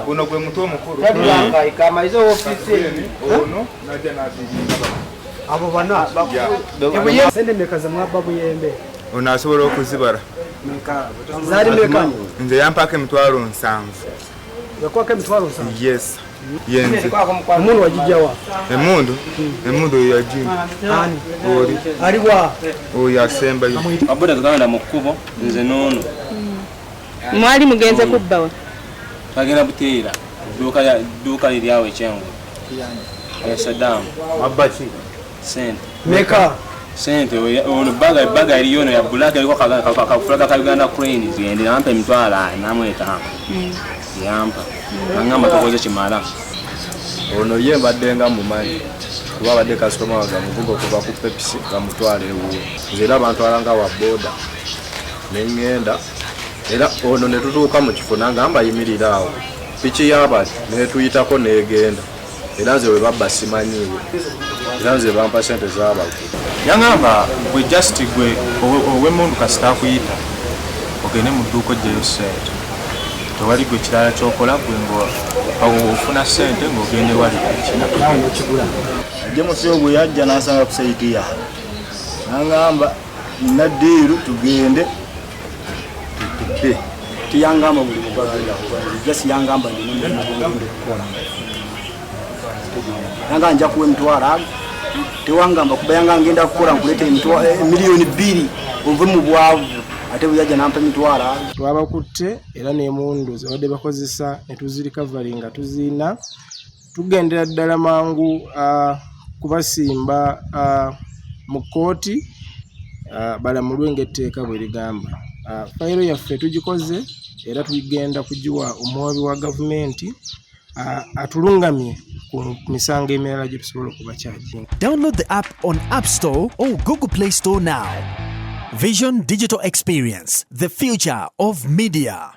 Uno gwe muto mukuru. Kama hizo ofisi ono naje nabiri. abo bana babuye sende mekaza mwababu yembe Unasobola okuzibara. meka zari meka Nze yampaka emitwalo 7. yakwaka emitwalo 7. Yes. Yenze. Umuntu wajijawa. Emundu yaji. Ani? Ori. Aliwa. Oya semba yo. Abuda kaganda mukubo nze nono. Mwali mugenze kubbawa. Kagenda buteera. Duka liryawe chengo. Saddam. Abachi. Sente. Meka. Sente ono baga iliyono ya bulaka liko kafulaka ka Uganda Cranes yende nampa emitwala namweta. Yampa. Ngamba tokoze chimala. Ono ye baddenga mu manyi. Kuba badde customer waga muvugo kuva ku Pepsi kamutwale uwo. Nzira abantu alanga wa boda. Nengenda. Era ono ne tutuuka mu kifo nangamba yimirira awo. Pichi yabali ne tuyitako negenda. Era nze we babba simanyiwe. Era nze bampa sente z'abantu. Yangamba gwe just gwe owemundu kasita kuyita. Ogende mu dduuko gyeyo sente. Tewali gwe kirala kyokola gwe ngo ofuna sente ng'ogende wali kina. Ajje musiyo gwe yajja n'asanga ku sayiti ya. Nangamba naddiiru tugende. Tutte. Tiyangamba buli mubagala just yangamba ni kola nanga nja kuwe mtwara tewangamba kubayanga ngenda kukola nkulete milioni 2 ove mu bwavu ate buyaja nampa mitwara twabakutte era n'emundu zabadde bakozesa ne tuzirikavalinga tuzina tugendera ddala mangu kubasimba mu kooti balamulwe ng'etteeka bwe ligamba. Fayiro yaffe tugikoze era tugenda kugiwa omuwabi wa gavumenti atulungamye ku misango emirala gye tusobola okubakyajinga. Download the app on App Store or Google Play Store now. Vision Digital Experience, the future of media.